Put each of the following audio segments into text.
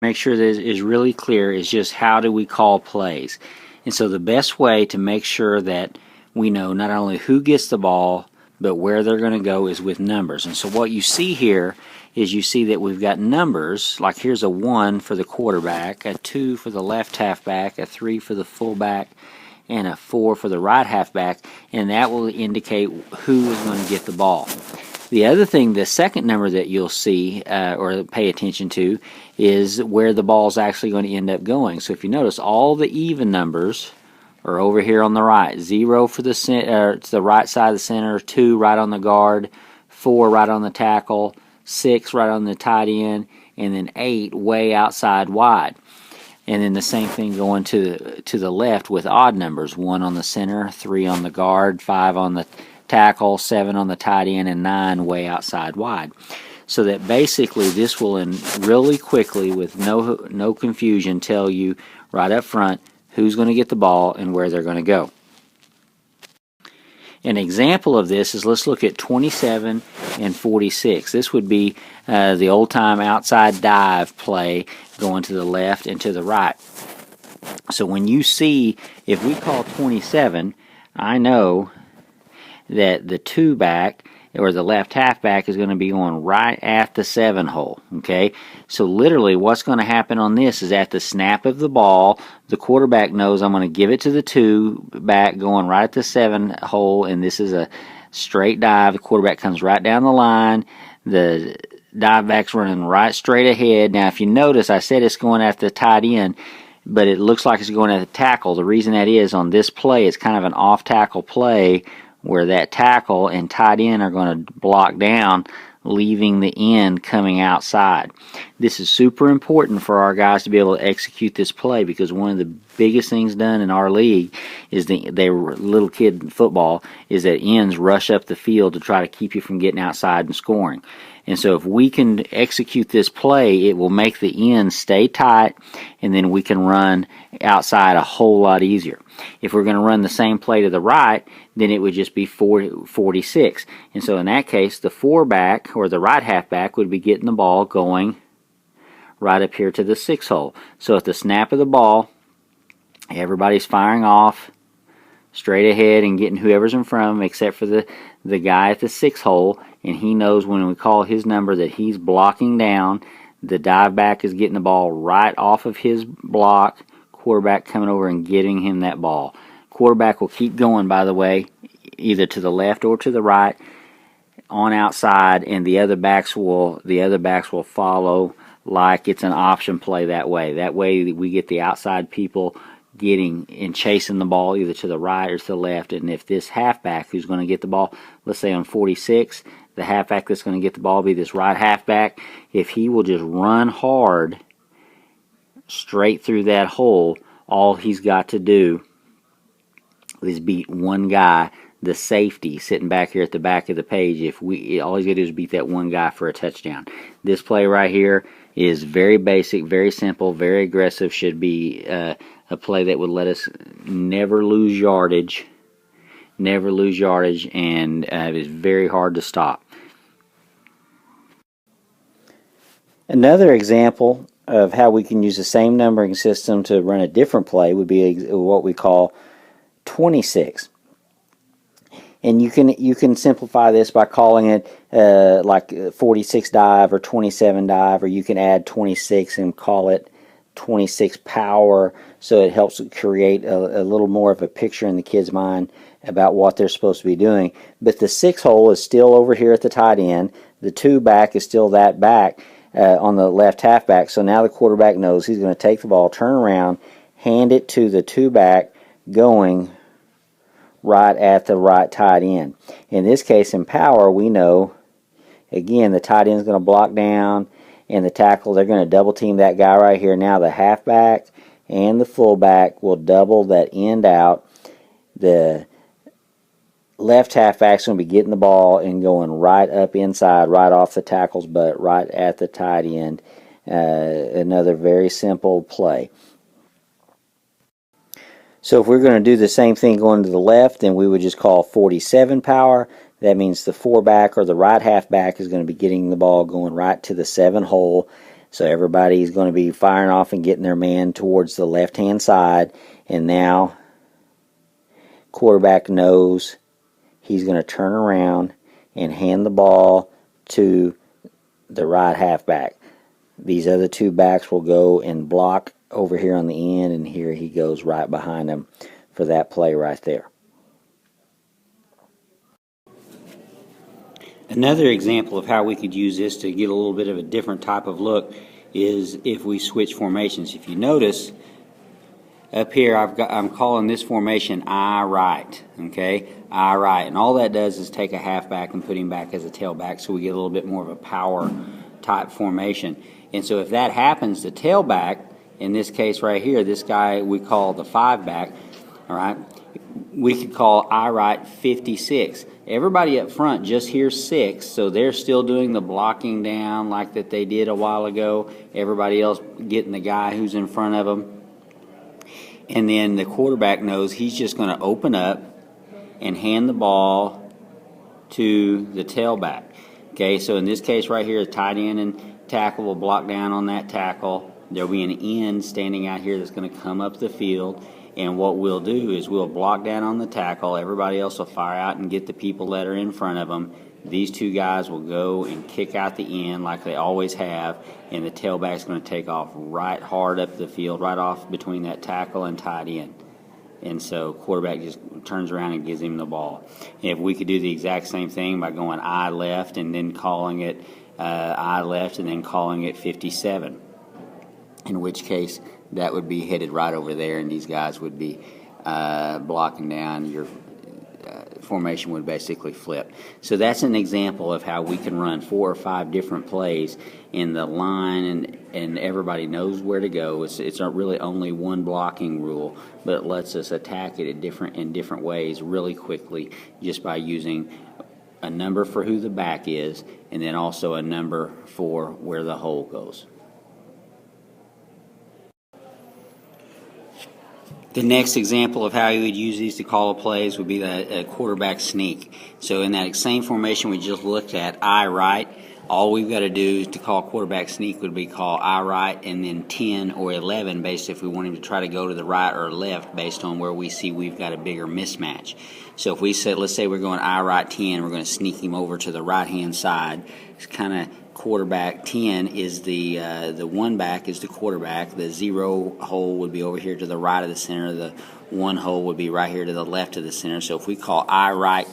make sure that it is really clear is just how do we call plays. And so the best way to make sure that we know not only who gets the ball, but where they're going to go is with numbers. And so what you see here is you see that we've got numbers, like here's a 1 for the quarterback, a 2 for the left halfback, a 3 for the fullback, and a 4 for the right halfback, and that will indicate who is going to get the ball. The other thing, the second number that you'll see or pay attention to is where the ball is actually going to end up going. So if you notice, all the even numbers are over here on the right. 0 for the to the right side of the center, 2 right on the guard, 4 right on the tackle, 6 right on the tight end, and then 8 way outside wide. And then the same thing going to the left with odd numbers. 1 on the center, 3 on the guard, 5 on the tackle, 7 on the tight end, and 9 way outside wide. So that basically this will really quickly, with no confusion, tell you right up front who's going to get the ball and where they're going to go. An example of this is, let's look at 27 and 46. This would be the old-time outside dive play going to the left and to the right. So when you see, if we call 27, I know that the 2-back or the left halfback is going to be going right at the 7 hole. Okay, so literally what's going to happen on this is at the snap of the ball, the quarterback knows I'm going to give it to the 2-back going right at the 7 hole, and this is a straight dive. The quarterback comes right down the line. The dive back's running right straight ahead. Now if you notice, I said it's going at the tight end, but it looks like it's going at the tackle. The reason that is, on this play, it's kind of an off tackle play where that tackle and tight end are going to block down, leaving the end coming outside. This is super important for our guys to be able to execute this play, because one of the biggest things done in our league is they were little kid football is that ends rush up the field to try to keep you from getting outside and scoring. And so if we can execute this play, it will make the ends stay tight, and then we can run outside a whole lot easier. If we're going to run the same play to the right, then it would just be 46. And so in that case, the 4-back or the right halfback would be getting the ball going right up here to the 6 hole. So at the snap of the ball, everybody's firing off straight ahead and getting whoever's in front of them, except for the guy at the 6 hole, and he knows when we call his number that he's blocking down. The dive back is getting the ball right off of his block, quarterback coming over and getting him that ball. Quarterback will keep going, by the way, either to the left or to the right on outside, and the other backs will follow like it's an option play that way. That way we get the outside people getting and chasing the ball either to the right or to the left. And if this halfback who's going to get the ball, let's say on 46, the halfback that's going to get the ball be this right halfback, if he will just run hard straight through that hole, all he's got to do is beat one guy, the safety sitting back here at the back of the page. All he's got to do is beat that one guy for a touchdown. This play right here is very basic, very simple, very aggressive. Should be a play that would let us never lose yardage, and it is very hard to stop. Another example of how we can use the same numbering system to run a different play would be what we call 26. And you can simplify this by calling it like 46 dive or 27 dive, or you can add 26 and call it 26 power, so it helps create a little more of a picture in the kid's mind about what they're supposed to be doing. But the 6 hole is still over here at the tight end. The 2-back is still that back on the left halfback. So now the quarterback knows he's going to take the ball, turn around, hand it to the 2-back going right at the right tight end. In this case, in power, we know, again, the tight end is going to block down, and the tackle, they're going to double team that guy right here. Now the halfback and the fullback will double that end out. The left halfback's going to be getting the ball and going right up inside, right off the tackle's butt, right at the tight end. Another very simple play. So if we're going to do the same thing going to the left, then we would just call 47 power. That means the 4-back or the right halfback is going to be getting the ball going right to the 7 hole. So everybody's going to be firing off and getting their man towards the left-hand side. And now quarterback knows he's going to turn around and hand the ball to the right halfback. These other two backs will go and block over here on the end, and here he goes right behind him for that play right there. Another example of how we could use this to get a little bit of a different type of look is if we switch formations. If you notice, up here I'm calling this formation I right, okay? I right. And all that does is take a halfback and put him back as a tailback, so we get a little bit more of a power type formation. And so if that happens, the tailback, in this case right here, this guy we call the 5-back, all right? We could call I right 56. Everybody up front just hears 6, so they're still doing the blocking down like that they did a while ago. Everybody else getting the guy who's in front of them. And then the quarterback knows he's just going to open up and hand the ball to the tailback. Okay, so in this case right here, the tight end and tackle will block down on that tackle. There'll be an end standing out here that's going to come up the field. And what we'll do is we'll block down on the tackle. Everybody else will fire out and get the people that are in front of them. These two guys will go and kick out the end like they always have, and the tailback's going to take off right hard up the field, right off between that tackle and tight end. And so quarterback just turns around and gives him the ball. And if we could do the exact same thing by going I left and then calling it I left and then calling it 57, in which case that would be headed right over there, and these guys would be blocking down. Your formation would basically flip. So that's an example of how we can run 4 or 5 different plays in the line, and everybody knows where to go. It's not really only one blocking rule, but it lets us attack it in different ways really quickly just by using a number for who the back is and then also a number for where the hole goes. The next example of how you would use these to call plays would be a quarterback sneak. So in that same formation we just looked at, I right, all we've got to do to call quarterback sneak would be call I right and then 10 or 11 based if we want him to try to go to the right or left based on where we see we've got a bigger mismatch. So if we say, let's say we're going I right 10, we're going to sneak him over to the right-hand side. It's kind of quarterback 10 is the 1-back is the quarterback. The 0 hole would be over here to the right of the center. The 1 hole would be right here to the left of the center. So if we call I right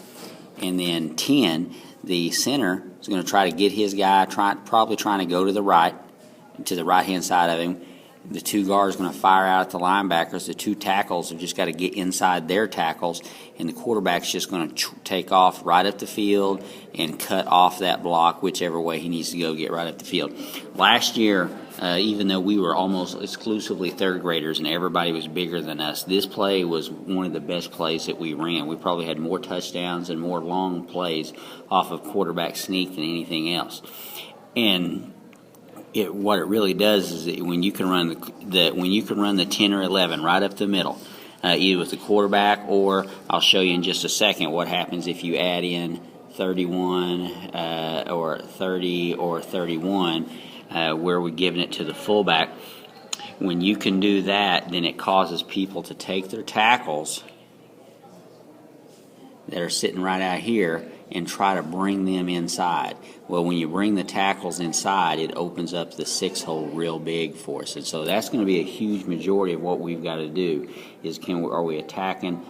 and then 10, the center is going to try to get his guy, probably trying to go to the right-hand side of him. The 2 guards are going to fire out at the linebackers. The 2 tackles have just got to get inside their tackles, and the quarterback's just going to take off right up the field and cut off that block whichever way he needs to go, get right up the field. Last year, even though we were almost exclusively third graders and everybody was bigger than us, this play was one of the best plays that we ran. We probably had more touchdowns and more long plays off of quarterback sneak than anything else. And what it really does is that when you can run the 10 or 11 right up the middle, either with the quarterback, or I'll show you in just a second what happens if you add in 31 or 30 or 31, where we're giving it to the fullback. When you can do that, then it causes people to take their tackles that are sitting right out here and try to bring them inside. Well, when you bring the tackles inside, it opens up the 6 hole real big for us. And so that's going to be a huge majority of what we've got to do is are we attacking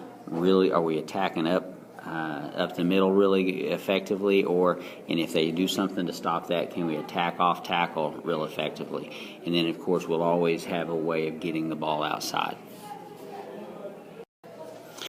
up the middle really effectively, and if they do something to stop that, can we attack off tackle real effectively? And then, of course, we'll always have a way of getting the ball outside.